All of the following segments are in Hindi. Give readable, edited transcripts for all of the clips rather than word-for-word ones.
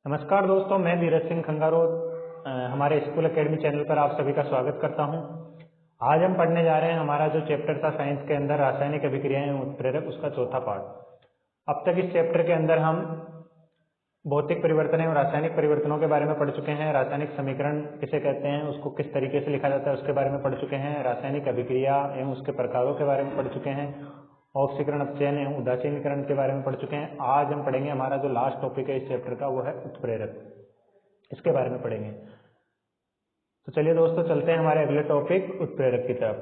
नमस्कार दोस्तों, मैं धीरज सिंह खंगारोत हमारे स्कूल एकेडमी चैनल पर आप सभी का स्वागत करता हूं। आज हम पढ़ने जा रहे हैं हमारा जो चैप्टर था साइंस के अंदर रासायनिक अभिक्रियाएं एवं उत्प्रेरक, उसका चौथा पार्ट। अब तक इस चैप्टर के अंदर हम भौतिक परिवर्तन एवं रासायनिक परिवर्तनों के बारे में पढ़ चुके हैं। रासायनिक समीकरण किसे कहते हैं, उसको किस तरीके से लिखा जाता है, उसके बारे में पढ़ चुके हैं। रासायनिक अभिक्रिया एवं उसके प्रकारों के बारे में पढ़ चुके हैं। ऑक्सीकरण, अपचयन एवं उदासीनीकरण के बारे में पढ़ चुके हैं। आज हम पढ़ेंगे, हमारा जो लास्ट टॉपिक है इस चैप्टर का वो है उत्प्रेरक, इसके बारे में पढ़ेंगे। तो चलिए दोस्तों, चलते हैं हमारे अगले टॉपिक उत्प्रेरक की तरफ।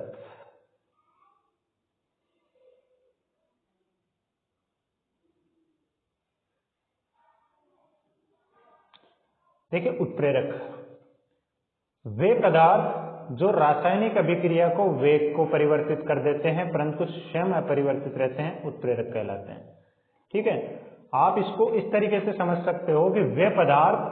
देखिए, उत्प्रेरक वे पदार्थ जो रासायनिक अभिक्रिया को वेग को परिवर्तित कर देते हैं परंतु स्वयं अपरिवर्तित रहते हैं, उत्प्रेरक कहलाते हैं। ठीक है, आप इसको इस तरीके से समझ सकते हो कि वे पदार्थ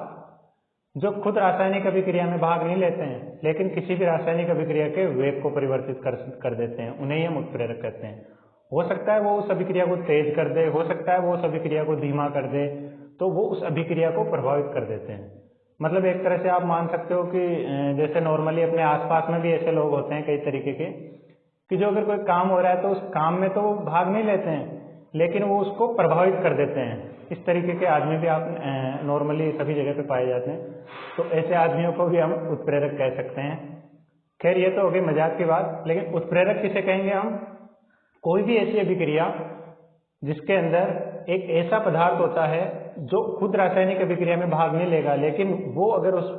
जो खुद रासायनिक अभिक्रिया में भाग नहीं लेते हैं लेकिन किसी भी रासायनिक अभिक्रिया के वेग को परिवर्तित कर देते हैं, उन्हें हम उत्प्रेरक कहते हैं। हो सकता है वो उस अभिक्रिया को तेज कर दे, हो सकता है वो उस अभिक्रिया को धीमा कर दे, तो वो उस अभिक्रिया को प्रभावित कर देते हैं। मतलब एक तरह से आप मान सकते हो कि जैसे नॉर्मली अपने आसपास में भी ऐसे लोग होते हैं कई तरीके के, कि जो अगर कोई काम हो रहा है तो उस काम में तो भाग नहीं लेते हैं लेकिन वो उसको प्रभावित कर देते हैं। इस तरीके के आदमी भी आप नॉर्मली सभी जगह पे पाए जाते हैं, तो ऐसे आदमियों को भी हम उत्प्रेरक कह सकते हैं। खैर, ये तो हो गई मजाक की बात, लेकिन उत्प्रेरक किसे कहेंगे हम? कोई भी ऐसी अभिक्रिया जिसके अंदर एक ऐसा पदार्थ होता है जो खुद रासायनिक अभिक्रिया में भाग नहीं लेगा, लेकिन वो अगर उस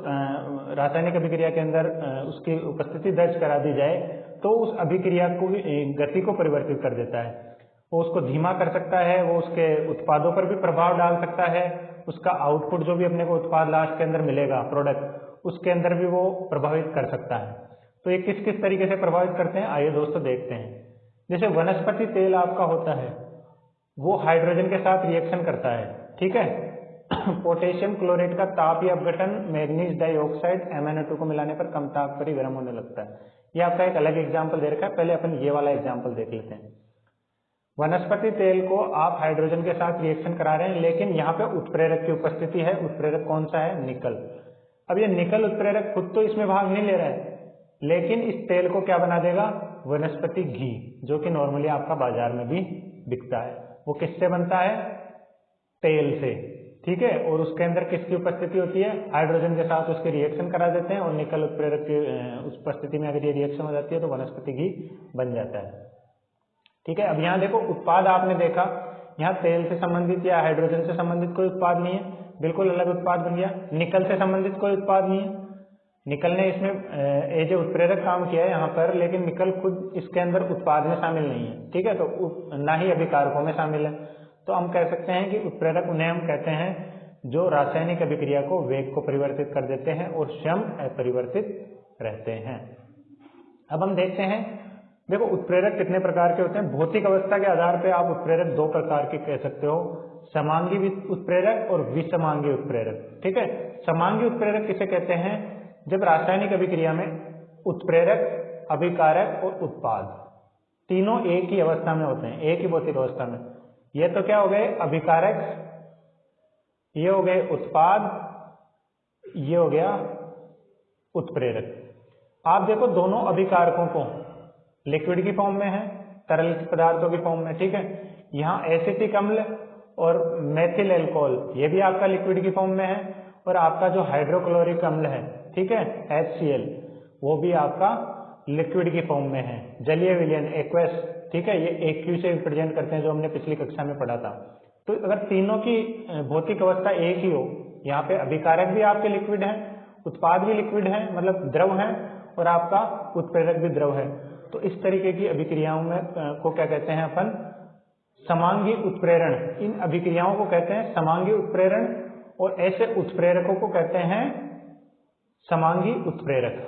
रासायनिक अभिक्रिया के अंदर उसकी उपस्थिति दर्ज करा दी जाए तो उस अभिक्रिया को गति को परिवर्तित कर देता है। वो उसको धीमा कर सकता है, वो उसके उत्पादों पर भी प्रभाव डाल सकता है, उसका आउटपुट जो भी अपने को उत्पाद लास्ट के अंदर मिलेगा, प्रोडक्ट, उसके अंदर भी वो प्रभावित कर सकता है। तो ये किस किस तरीके से प्रभावित करते हैं, आइए दोस्तों देखते हैं। जैसे वनस्पति तेल आपका होता है, वो हाइड्रोजन के साथ रिएक्शन करता है। ठीक है, पोटेशियम क्लोरेट का ताप या अपघटन मैग्नीज डाइऑक्साइड MnO2 को मिलाने पर कम ताप पर ही गर्म होने लगता है। ये आपका एक अलग एग्जाम्पल दे रखा है, पहले अपन ये वाला एग्जाम्पल देख लेते हैं। वनस्पति तेल को आप हाइड्रोजन के साथ रिएक्शन करा रहे हैं, लेकिन यहाँ पे उत्प्रेरक की उपस्थिति है। उत्प्रेरक कौन सा है? निकल। अब ये निकल उत्प्रेरक खुद तो इसमें भाग नहीं ले रहा है, लेकिन इस तेल को क्या बना देगा? वनस्पति घी, जो कि नॉर्मली आपका बाजार में भी बिकता है। वो किससे बनता है? तेल से। ठीक है, और उसके अंदर किसकी उपस्थिति होती है? हाइड्रोजन के साथ उसके रिएक्शन करा देते हैं और निकल उत्प्रेरक की उस उपस्थिति में अगर ये रिएक्शन हो जाती है तो वनस्पति घी बन जाता है। ठीक है, अब यहाँ देखो, उत्पाद आपने देखा, यहाँ तेल से संबंधित या हाइड्रोजन से संबंधित कोई उत्पाद नहीं है, बिल्कुल अलग उत्पाद बन गया। निकल से संबंधित कोई उत्पाद नहीं है, निकल ने इसमें एज ए उत्प्रेरक काम किया है यहाँ पर, लेकिन निकल खुद इसके अंदर उत्पाद में शामिल नहीं है। ठीक है, तो ना ही अभिकारकों में शामिल है। तो हम कह सकते हैं कि उत्प्रेरक उन्हें हम कहते हैं जो रासायनिक अभिक्रिया को वेग को परिवर्तित कर देते हैं और स्वयं अपरिवर्तित रहते हैं। अब हम देखते हैं, देखो उत्प्रेरक कितने प्रकार के होते हैं। भौतिक अवस्था के आधार पर आप उत्प्रेरक दो प्रकार के कह सकते हो, समांगी उत्प्रेरक और विसमांगी उत्प्रेरक। ठीक है, समांगी उत्प्रेरक किसे कहते हैं? जब रासायनिक अभिक्रिया में उत्प्रेरक, अभिकारक और उत्पाद तीनों एक ही अवस्था में होते हैं, एक ही भौतिक अवस्था में। ये तो क्या हो गए? अभिकारक, ये हो गए उत्पाद, ये हो गया उत्प्रेरक। आप देखो, दोनों अभिकारकों को लिक्विड की फॉर्म में है, तरल पदार्थों की फॉर्म में। ठीक है, यहाँ एसिटिक अम्ल और मेथिल एल्कोहल, ये भी आपका लिक्विड की फॉर्म में है, और आपका जो हाइड्रोक्लोरिक अम्ल है, ठीक है, HCl, वो भी आपका लिक्विड की फॉर्म में है, जलीय विलयन, एक्वस। ठीक है, ये AQ से रिप्रेजेंट करते हैं, जो हमने पिछली कक्षा में पढ़ा था। तो अगर तीनों की भौतिक अवस्था एक ही हो, यहाँ पे अभिकारक भी आपके लिक्विड है, उत्पाद भी लिक्विड है, मतलब द्रव है, और आपका उत्प्रेरक भी द्रव है, तो इस तरीके की अभिक्रियाओं में को क्या कहते हैं अपन? समांगी उत्प्रेरण। इन अभिक्रियाओं को कहते हैं समांगी उत्प्रेरण, और ऐसे उत्प्रेरकों को कहते हैं समांगी उत्प्रेरक।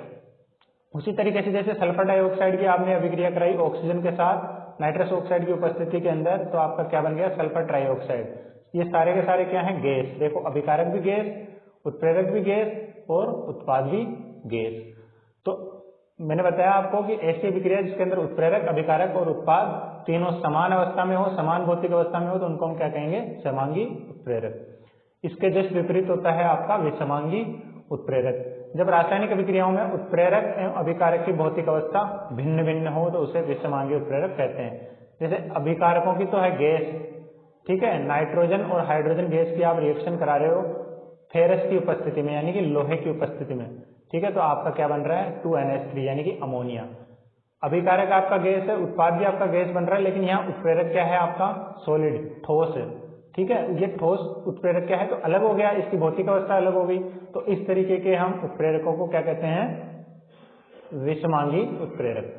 उसी तरीके से जैसे सल्फर डाइऑक्साइड की आपने अभिक्रिया कराई ऑक्सीजन के साथ नाइट्रस ऑक्साइड की उपस्थिति के अंदर, तो आपका क्या बन गया? Sulphur trioxide. ये सारे के सारे क्या हैं? गैस। देखो, अभिकारक भी गैस, उत्प्रेरक भी गैस और उत्पाद भी गैस। तो मैंने बताया आपको कि ऐसी अभिक्रिया जिसके अंदर उत्प्रेरक, अभिकारक और उत्पाद तीनों समान अवस्था में हो, समान भौतिक अवस्था में हो, तो उनको हम क्या कहेंगे? समांगी उत्प्रेरक। इसके जस्ट विपरीत होता है आपका विषमांगी उत्प्रेरक। जब रासायनिक अभिक्रियाओं में उत्प्रेरक एवं अभिकारक की भौतिक अवस्था भिन्न भिन्न हो तो उसे विषमांगी उत्प्रेरक कहते हैं। जैसे अभिकारकों की तो है गैस, ठीक है, नाइट्रोजन और हाइड्रोजन गैस की आप रिएक्शन करा रहे हो फेरस की उपस्थिति में यानी कि लोहे की उपस्थिति में, ठीक है, तो आपका क्या बन रहा है 2NH3 यानी कि अमोनिया। अभिकारक आपका गैस है, उत्पाद भी आपका गैस बन रहा है, लेकिन यहाँ उत्प्रेरक क्या है आपका सॉलिड ठोस है, ठीक है, ये ठोस उत्प्रेरक क्या है तो अलग हो गया, इसकी भौतिक अवस्था अलग हो गई। तो इस तरीके के हम उत्प्रेरकों को क्या कहते हैं, विषमांगी उत्प्रेरक।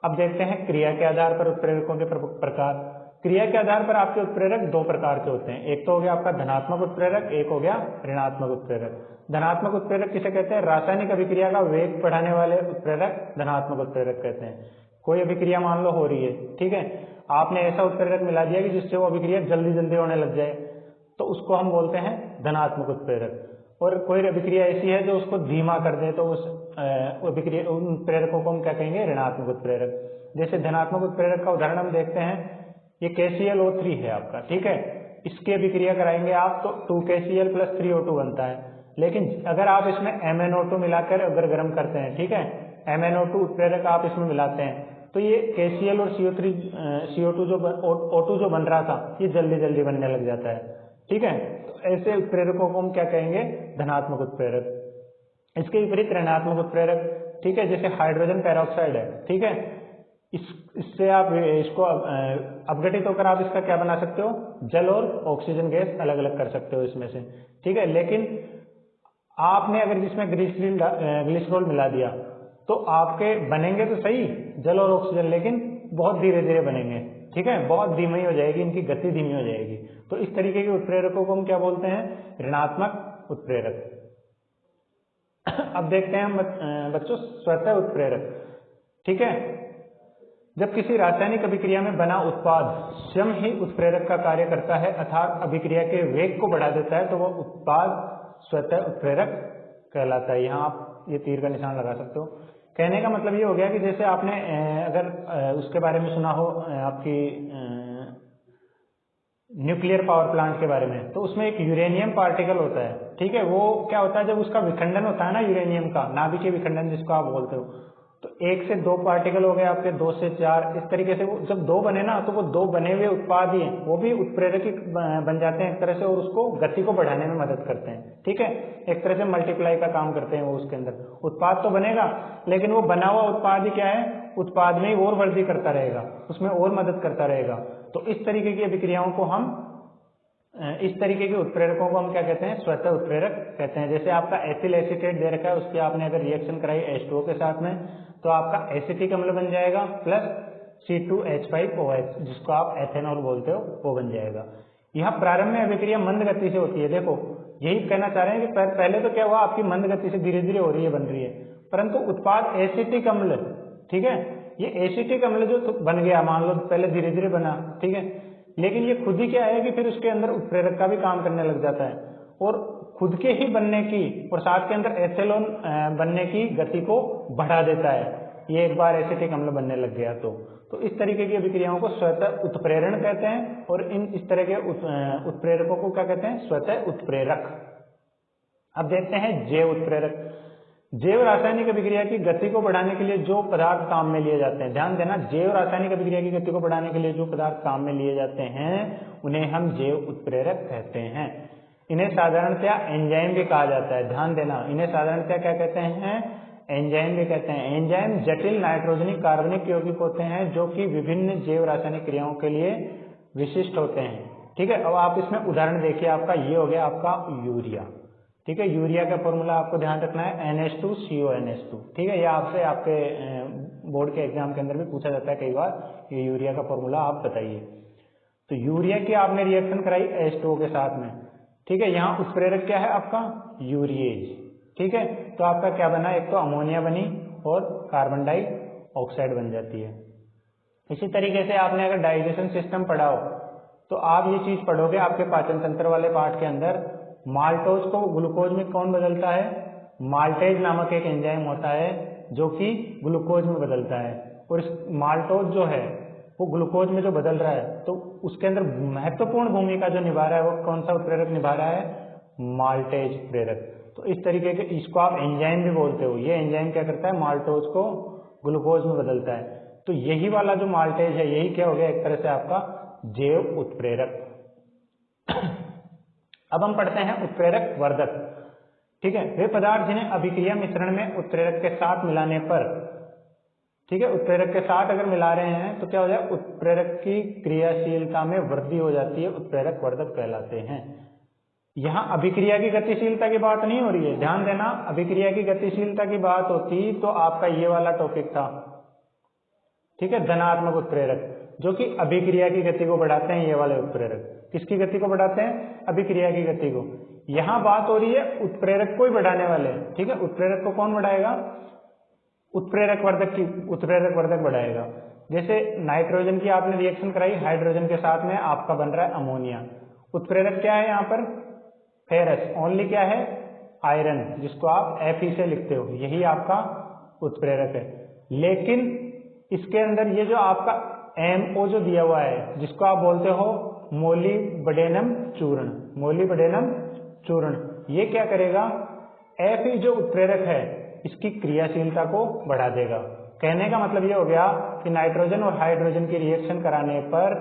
अब देखते हैं क्रिया के आधार पर उत्प्रेरकों के प्रकार। क्रिया के आधार पर आपके उत्प्रेरक दो प्रकार के होते हैं, एक तो हो गया आपका धनात्मक उत्प्रेरक, एक हो गया ऋणात्मक उत्प्रेरक। धनात्मक उत्प्रेरक किसे कहते हैं, रासायनिक अभिक्रिया का वेग बढ़ाने वाले उत्प्रेरक धनात्मक उत्प्रेरक कहते हैं। कोई अभिक्रिया मान लो हो रही है, ठीक है, आपने ऐसा उत्प्रेरक मिला दिया कि जिससे वो अभिक्रिया जल्दी जल्दी होने लग जाए, तो उसको हम बोलते हैं धनात्मक उत्प्रेरक। और कोई अभिक्रिया ऐसी है जो उसको धीमा कर दे तो उस अभिक्रिया उन उत्प्रेरकों को हम क्या कहेंगे, ऋणात्मक उत्प्रेरक। जैसे धनात्मक उत्प्रेरक का उदाहरण हम देखते हैं, ये KClO3 है आपका, ठीक है, इसकी अभिक्रिया कराएंगे आप तो 2KCl + 3O2 बनता है। लेकिन अगर आप इसमें MnO2 मिलाकर अगर गर्म करते हैं, ठीक है, MnO2 उत्प्रेरक आप इसमें मिलाते हैं तो ये KCl और CO2 जो बन रहा था ये जल्दी जल्दी बनने लग जाता है, ठीक है। तो ऐसे उत्प्रेरकों को हम क्या कहेंगे, धनात्मक उत्प्रेरक। इसके विपरीत ऋणात्मक उत्प्रेरक, ठीक है, जैसे हाइड्रोजन पेरोक्साइड है, ठीक है, इससे आप इसको अपघटित होकर आप इसका क्या बना सकते हो, जल और ऑक्सीजन गैस अलग अलग कर सकते हो इसमें से, ठीक है। लेकिन आपने अगर जिसमें ग्लिसरॉल मिला दिया तो आपके बनेंगे तो सही जल और ऑक्सीजन, लेकिन बहुत धीरे धीरे बनेंगे, ठीक है, बहुत धीमी हो जाएगी, इनकी गति धीमी हो जाएगी। तो इस तरीके के उत्प्रेरकों को हम क्या बोलते हैं, ऋणात्मक उत्प्रेरक। अब देखते हैं हम बच्चों स्वतः उत्प्रेरक, ठीक है। जब किसी रासायनिक अभिक्रिया में बना उत्पाद स्वयं ही उत्प्रेरक का कार्य करता है अर्थात अभिक्रिया के वेग को बढ़ा देता है तो वह उत्पाद स्वतः उत्प्रेरक कहलाता है। यहाँ आप ये तीर का निशान लगा सकते हो। कहने का मतलब ये हो गया कि जैसे आपने अगर उसके बारे में सुना हो आपकी न्यूक्लियर पावर प्लांट के बारे में, तो उसमें एक यूरेनियम पार्टिकल होता है, ठीक है। वो क्या होता है, जब उसका विखंडन होता है ना यूरेनियम का, नाभिकीय विखंडन जिसको आप बोलते हो, तो 1 से 2 पार्टिकल हो गए आपके, 2 से 4, इस तरीके से वो जब 2 बने ना तो वो 2 बने हुए उत्पाद ही हैं, वो भी उत्प्रेरक बन जाते हैं एक तरह से, और उसको गति को बढ़ाने में मदद करते हैं, ठीक है। एक तरह से मल्टीप्लाई का काम करते हैं वो, उसके अंदर उत्पाद तो बनेगा लेकिन वो बना हुआ उत्पाद ही क्या है, उत्पाद में ही और वृद्धि करता रहेगा, उसमें और मदद करता रहेगा। तो इस तरीके की अभिक्रियाओं को हम, इस तरीके के उत्प्रेरकों को हम क्या कहते हैं, स्वतः उत्प्रेरक कहते हैं। जैसे आपका एथिल एसीटेट दे रखा है, उसकी आपने अगर रिएक्शन कराई H2O के साथ में तो आपका एसिटिक अम्ल बन जाएगा प्लस C2H5OH, जिसको आप एथेनॉल बोलते हो, वो बन जाएगा। यहाँ प्रारंभ में अभिक्रिया मंद गति से होती है, देखो यही कहना चाह रहे हैं कि पहले तो क्या हुआ, आपकी मंद गति से धीरे धीरे हो रही है, बन रही है, परंतु उत्पाद एसिटिक अम्ल, ठीक है, ये एसिटिक अम्ल जो बन गया, मान लो पहले धीरे धीरे बना, ठीक है, लेकिन ये खुद ही क्या है कि फिर उसके अंदर उत्प्रेरक का भी काम करने लग जाता है, और खुद के ही बनने की और साथ के अंदर एथेनॉल बनने की गति को बढ़ा देता है, ये एक बार एसिटिक अम्ल बनने लग गया तो इस तरीके की अभिक्रियाओं को स्वतः उत्प्रेरण कहते हैं, और इस तरह के उत्प्रेरकों को क्या कहते हैं, स्वतः उत्प्रेरक। अब देखते हैं जैव उत्प्रेरक। जैव रासायनिक अभिक्रिया की गति को बढ़ाने के लिए जो पदार्थ काम में लिए जाते हैं, ध्यान देना, जैव रासायनिक अभिक्रिया की गति को बढ़ाने के लिए जो पदार्थ काम में लिए जाते हैं उन्हें हम जैव उत्प्रेरक कहते हैं। इन्हें साधारणतया एंजाइम भी कहा जाता है, ध्यान देना, इन्हें साधारणतया क्या कहते हैं, एंजाइम भी कहते हैं। एंजाइम जटिल नाइट्रोजनिक कार्बनिक यौगिक होते हैं जो कि विभिन्न जैव रासायनिक क्रियाओं के लिए विशिष्ट होते हैं, ठीक है। अब आप इसमें उदाहरण देखिए, आपका ये हो गया आपका यूरिया, ठीक है, यूरिया का फॉर्मूला आपको ध्यान रखना है NH2CONH2, ठीक है, ये आपसे आपके बोर्ड के एग्जाम के अंदर भी पूछा जाता है कई बार, ये यूरिया का फॉर्मूला आप बताइए। तो यूरिया की आपने रिएक्शन कराई H2O के साथ में, ठीक है, यहाँ उत्प्रेरक क्या है आपका, यूरिएज, ठीक है, तो आपका क्या बना, एक तो अमोनिया बनी और कार्बन डाइऑक्साइड बन जाती है। इसी तरीके से आपने अगर डाइजेशन सिस्टम पढ़ा हो तो आप ये चीज पढ़ोगे आपके पाचन तंत्र वाले पार्ट के अंदर, माल्टोज को ग्लूकोज में कौन बदलता है, माल्टेज नामक एक एंजाइम होता है जो कि ग्लूकोज में बदलता है, और इस माल्टोज जो है वो ग्लूकोज में जो बदल रहा है, तो उसके अंदर महत्वपूर्ण भूमिका जो निभा रहा है वो कौन सा उत्प्रेरक निभा रहा है? माल्टेज उत्प्रेरक। तो इस तरीके के, इसको आप एंजाइम भी बोलते हो, ये एंजाइम क्या करता है? माल्टोज को ग्लूकोज में बदलता है। तो यही वाला जो माल्टेज है, यही क्या हो गया? एक तरह से आपका जैव उत्प्रेरक। अब हम पढ़ते हैं उत्प्रेरक वर्धक। ठीक है, वे पदार्थ जिन्हें अभिक्रिया मिश्रण में उत्प्रेरक के साथ मिलाने पर, ठीक है, उत्प्रेरक के साथ अगर मिला रहे हैं तो क्या हो जाए? उत्प्रेरक की क्रियाशीलता में वृद्धि हो जाती है, उत्प्रेरक वर्धक कहलाते हैं। यहां अभिक्रिया की गतिशीलता की बात नहीं हो रही है, ध्यान देना। अभिक्रिया की गतिशीलता की बात होती तो आपका ये वाला टॉपिक था, ठीक है, धनात्मक उत्प्रेरक, जो कि अभिक्रिया की गति को बढ़ाते हैं। ये वाले उत्प्रेरक किसकी गति को बढ़ाते हैं? अभिक्रिया की गति को। यहां बात हो रही है उत्प्रेरक को ही बढ़ाने वाले, ठीक है। उत्प्रेरक को कौन बढ़ाएगा? उत्प्रेरक वर्धक की, उत्प्रेरक वर्धक बढ़ाएगा। जैसे नाइट्रोजन की आपने रिएक्शन कराई, हाइड्रोजन के साथ में आपका बन रहा है अमोनिया। उत्प्रेरक क्या है यहाँ पर? फेरस। ओनली क्या है? आयरन, जिसको आप Fe से लिखते हो, यही आपका उत्प्रेरक है। लेकिन इसके अंदर ये जो आपका MO जो दिया हुआ है, जिसको आप बोलते हो मोलिब्डेनम चूर्ण, मोलिब्डेनम चूर्ण, ये क्या करेगा? Fe जो उत्प्रेरक है, इसकी क्रियाशीलता को बढ़ा देगा। कहने का मतलब ये हो गया कि नाइट्रोजन और हाइड्रोजन की रिएक्शन कराने पर,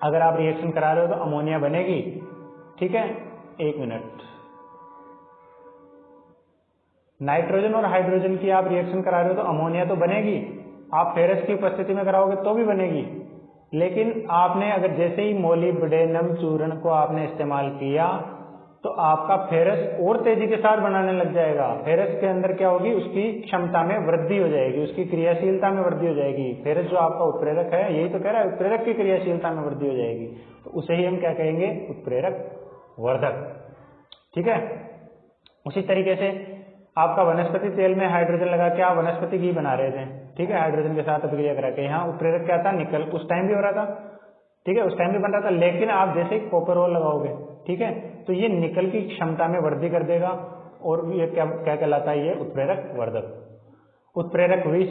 अगर आप रिएक्शन करा रहे हो तो अमोनिया बनेगी, ठीक है। एक मिनट, नाइट्रोजन और हाइड्रोजन की आप रिएक्शन करा रहे हो तो अमोनिया तो बनेगी, आप फेरस की उपस्थिति में कराओगे तो भी बनेगी। लेकिन आपने अगर जैसे ही मोलिब्डेनम चूर्ण को आपने इस्तेमाल किया तो आपका फेरस और तेजी के साथ बनाने लग जाएगा। फेरस के अंदर क्या होगी? उसकी क्षमता में वृद्धि हो जाएगी, उसकी क्रियाशीलता में वृद्धि हो जाएगी। फेरस जो आपका उत्प्रेरक है, यही तो कह रहा है, उत्प्रेरक की क्रियाशीलता में वृद्धि हो जाएगी, तो उसे ही हम क्या कहेंगे? उत्प्रेरक वर्धक, ठीक है। उसी तरीके से आपका वनस्पति तेल में हाइड्रोजन लगा के आप वनस्पति घी बना रहे थे, ठीक है, हाइड्रोजन के साथ अभिक्रिया करा के, यहाँ उत्प्रेरक क्या था? निकल। उस टाइम भी हो रहा था, ठीक है, उस टाइम भी बन रहा था। लेकिन आप जैसे ही कॉपर ओर लगाओगे, ठीक है, तो ये निकल की क्षमता में वृद्धि कर देगा, और ये क्या कहलाता है? ये उत्प्रेरक वर्धक। उत्प्रेरक विष,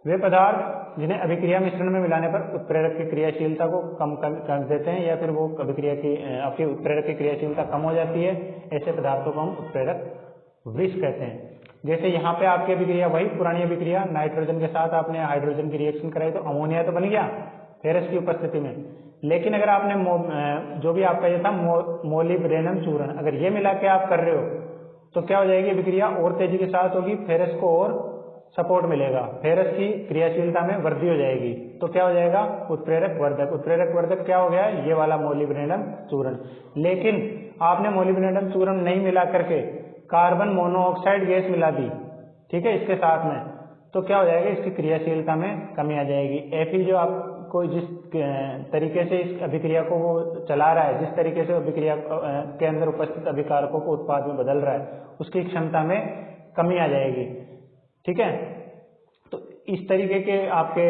वे पदार्थ जिन्हें अभिक्रिया मिश्रण में मिलाने पर उत्प्रेरक की क्रियाशीलता को कम कर देते हैं, या फिर वो अभिक्रिया की, आपकी उत्प्रेरक की क्रियाशीलता कम हो जाती है, ऐसे पदार्थों को हम उत्प्रेरक विष कहते हैं। जैसे यहाँ पे आपकी अभिक्रिया वही पुरानी अभिक्रिया, नाइट्रोजन के साथ आपने हाइड्रोजन की रिएक्शन कराई तो अमोनिया तो बन गया फेरस की उपस्थिति में। लेकिन अगर आपने जो भी आपका ये था मोलिब्डेनम चूर्ण, अगर ये मिला के आप कर रहे हो तो क्या हो जाएगी? अभिक्रिया और तेजी के साथ होगी, फेरस को और सपोर्ट मिलेगा, फेरस की क्रियाशीलता में वृद्धि हो जाएगी, तो क्या हो जाएगा? उत्प्रेरक वर्धक। उत्प्रेरक वर्धक क्या हो गया? ये वाला मोलिब्डेनम चूर्ण। लेकिन आपने मोलिब्डेनम चूर्ण नहीं मिला करके कार्बन मोनोऑक्साइड गैस मिला दी, ठीक है, इसके साथ में, तो क्या हो जाएगा? इसकी क्रियाशीलता में कमी आ जाएगी। Fe जो आपको जिस तरीके से इस अभिक्रिया को वो चला रहा है, जिस तरीके से अभिक्रिया के अंदर उपस्थित अभिकारकों को उत्पाद में बदल रहा है, उसकी क्षमता में कमी आ जाएगी, ठीक है। तो इस तरीके के आपके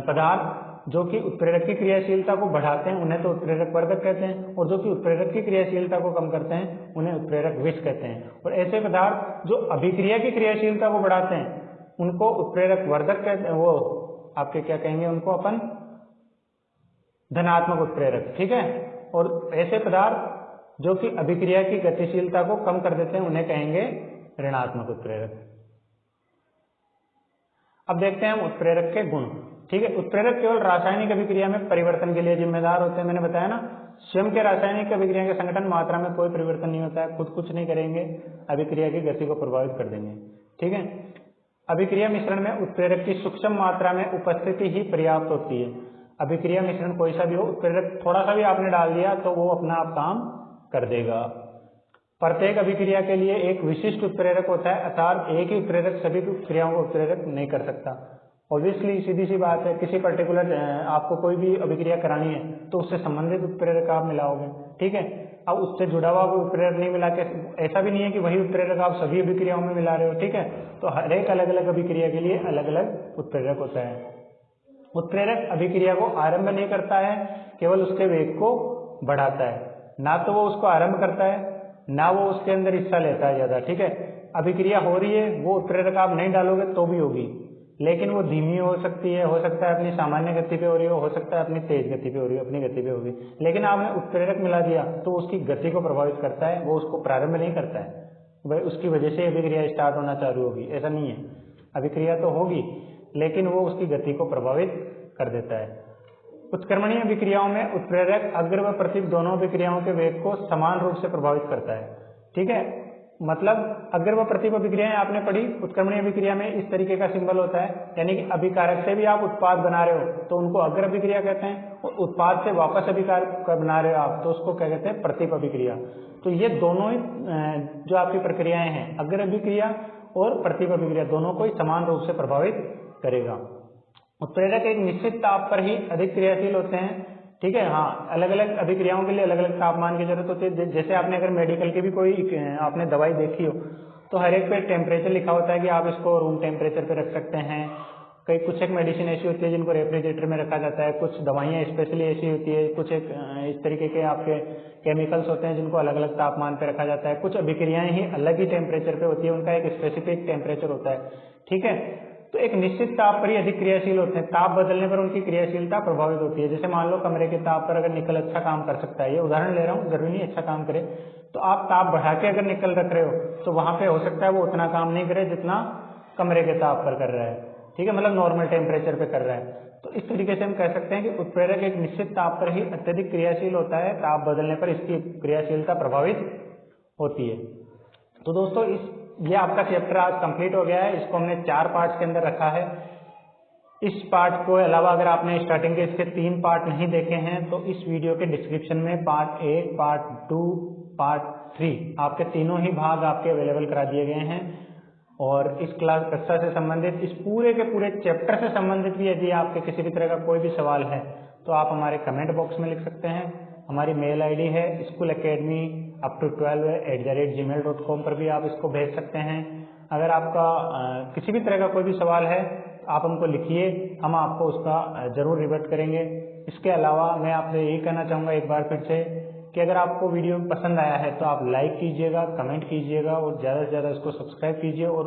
पदार्थ जो कि उत्प्रेरक की क्रियाशीलता को बढ़ाते हैं उन्हें तो उत्प्रेरक वर्धक कहते हैं, और जो कि उत्प्रेरक की क्रियाशीलता को कम करते हैं उन्हें उत्प्रेरक विष कहते हैं। और ऐसे पदार्थ जो अभिक्रिया की क्रियाशीलता को बढ़ाते हैं उनको उत्प्रेरक वर्धक कहते हैं, वो आपके क्या कहेंगे? उनको अपन धनात्मक उत्प्रेरक, ठीक है। और ऐसे पदार्थ जो कि अभिक्रिया की गतिशीलता को कम कर देते हैं उन्हें कहेंगे ऋणात्मक उत्प्रेरक। अब देखते हैं हम उत्प्रेरक के गुण, ठीक है। उत्प्रेरक केवल रासायनिक अभिक्रिया में परिवर्तन के लिए जिम्मेदार होते हैं। मैंने बताया ना, स्वयं के रासायनिक अभिक्रिया के संगठन मात्रा में कोई परिवर्तन नहीं होता है, खुद कुछ नहीं करेंगे, अभिक्रिया की गति को प्रभावित कर देंगे, ठीक है। अभिक्रिया मिश्रण में उत्प्रेरक की सूक्ष्म मात्रा में उपस्थिति ही पर्याप्त होती है। अभिक्रिया मिश्रण कोई सा भी हो, उत्प्रेरक थोड़ा सा भी आपने डाल दिया तो वो अपना आप काम कर देगा। प्रत्येक अभिक्रिया के लिए एक विशिष्ट उत्प्रेरक होता है, अर्थात एक ही उत्प्रेरक सभी क्रियाओं को उत्प्रेरक नहीं कर सकता। ऑब्वियसली सीधी सी बात है, किसी पर्टिकुलर आपको कोई भी अभिक्रिया करानी है तो उससे संबंधित उत्प्रेरक आप मिलाओगे, ठीक है। अब उससे जुड़ा हुआ कोई उत्प्रेरक नहीं मिला के, ऐसा भी नहीं है कि वही उत्प्रेरक आप सभी अभिक्रियाओं में मिला रहे हो, ठीक है। तो हर एक अलग अलग अभिक्रिया के लिए अलग अलग उत्प्रेरक होता है। उत्प्रेरक अभिक्रिया को आरंभ नहीं करता है, केवल उसके वेग को बढ़ाता है। ना तो वो उसको आरंभ करता है, ना वो उसके अंदर हिस्सा लेता है ज्यादा, ठीक है। अभिक्रिया हो रही है, वो उत्प्रेरक आप नहीं डालोगे तो भी होगी, लेकिन वो धीमी हो सकती है, हो सकता है अपनी सामान्य गति पे हो रही हो सकता है अपनी तेज गति पे हो रही हो, अपनी गति पे होगी। लेकिन आपने उत्प्रेरक मिला दिया तो उसकी गति को प्रभावित करता है, वो उसको प्रारंभ नहीं करता है, भाई उसकी वजह से अभिक्रिया स्टार्ट होना चालू होगी, ऐसा नहीं है। अभिक्रिया तो होगी लेकिन वो उसकी गति को प्रभावित कर देता है। उत्क्रमणीय अभिक्रियाओं में उत्प्रेरक अग्र व प्रतिप दोनों अभिक्रियाओं के वेग को समान रूप से प्रभावित करता है। ठीक है, मतलब अग्र व प्रतिप अभिक्रियाएं आपने पढ़ी, उत्क्रमणीय अभिक्रिया में इस तरीके का सिंबल होता है, यानी कि अभिकारक से भी आप उत्पाद बना रहे हो तो उनको अग्र अभिक्रिया कहते हैं, और उत्पाद से वापस अभिकारक बना रहे हो आप तो उसको क्या कहते हैं, प्रतिप अभिक्रिया। तो ये दोनों ही जो आपकी प्रक्रियाएं हैं, अग्र अभिक्रिया और प्रतिप अभिक्रिया, दोनों को ही समान रूप से प्रभावित करेगा। उत्प्रेरक एक निश्चित ताप पर ही अधिक क्रियाशील होते हैं। ठीक है, हाँ, अलग अलग अभिक्रियाओं के लिए अलग अलग तापमान की जरूरत होती है। जैसे आपने अगर मेडिकल की भी कोई आपने दवाई देखी हो तो हर एक पे टेम्परेचर लिखा होता है कि आप इसको रूम टेम्परेचर पे रख सकते हैं। कई कुछ एक मेडिसिन ऐसी होती है जिनको रेफ्रिजरेटर में रखा जाता है, कुछ दवाइयाँ स्पेशली ऐसी होती है, कुछ एक इस तरीके के आपके केमिकल्स होते हैं जिनको अलग अलग तापमान पे रखा जाता है। कुछ अभिक्रियाएं ही अलग ही टेम्परेचर पे होती है, उनका एक स्पेसिफिक टेम्परेचर होता है। ठीक है, तो एक निश्चित ताप पर ही अधिक क्रियाशील होते हैं, ताप बदलने पर उनकी क्रियाशीलता प्रभावित होती है। जैसे मान लो कमरे के ताप पर अगर निकल अच्छा काम कर सकता है, ये उदाहरण ले रहा हूँ, जरूरी नहीं अच्छा काम करे, तो आप ताप बढ़ा के अगर निकल रख रहे हो तो वहां पे हो सकता है वो उतना काम नहीं करे जितना कमरे के ताप पर कर रहा है। ठीक है, मतलब नॉर्मल टेम्परेचर पे कर रहा है। तो इस तरीके से हम कह सकते हैं कि उत्प्रेरक एक निश्चित ताप पर ही अत्यधिक क्रियाशील होता है, ताप बदलने पर इसकी क्रियाशीलता प्रभावित होती है। तो दोस्तों ये आपका चैप्टर आज कंप्लीट हो गया है। इसको हमने 4 पार्ट्स के अंदर रखा है। इस पार्ट को अलावा अगर आपने स्टार्टिंग के इसके 3 पार्ट नहीं देखे हैं तो इस वीडियो के डिस्क्रिप्शन में पार्ट 1, पार्ट 2, पार्ट 3 आपके तीनों ही भाग आपके अवेलेबल करा दिए गए हैं। और इस क्लास कक्षा से संबंधित, इस पूरे के पूरे चैप्टर से संबंधित भी यदि आपके किसी भी तरह का कोई भी सवाल है तो आप हमारे कमेंट बॉक्स में लिख सकते हैं। हमारी मेल आईडी है schoolacademy_up12@gmail.com पर भी आप इसको भेज सकते हैं। अगर आपका किसी भी तरह का कोई भी सवाल है आप हमको लिखिए, हम आपको उसका जरूर रिवर्ट करेंगे। इसके अलावा मैं आपसे यही कहना चाहूँगा एक बार फिर से कि अगर आपको वीडियो पसंद आया है तो आप लाइक कीजिएगा, कमेंट कीजिएगा और ज़्यादा से ज़्यादा इसको सब्सक्राइब कीजिए। और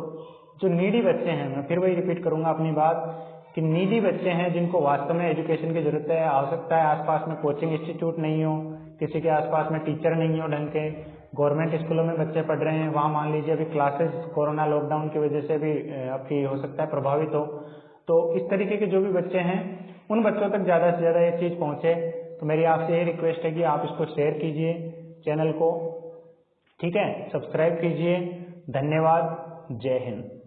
जो नीडी बच्चे हैं, मैं फिर वही रिपीट करूँगा अपनी बात कि नीडी बच्चे हैं जिनको वास्तव में एजुकेशन की जरूरत है, हो सकता है आसपास में कोचिंग इंस्टीट्यूट नहीं हो, किसी के आसपास में टीचर नहीं हो ढंग के, गवर्नमेंट स्कूलों में बच्चे पढ़ रहे हैं, वहाँ मान लीजिए अभी क्लासेस कोरोना लॉकडाउन की वजह से भी आपकी हो सकता है प्रभावित हो, तो इस तरीके के जो भी बच्चे हैं उन बच्चों तक ज़्यादा से ज़्यादा ये चीज़ पहुँचे। तो मेरी आपसे ये रिक्वेस्ट है कि आप इसको शेयर कीजिए चैनल को, ठीक है, सब्सक्राइब कीजिए। धन्यवाद, जय हिंद।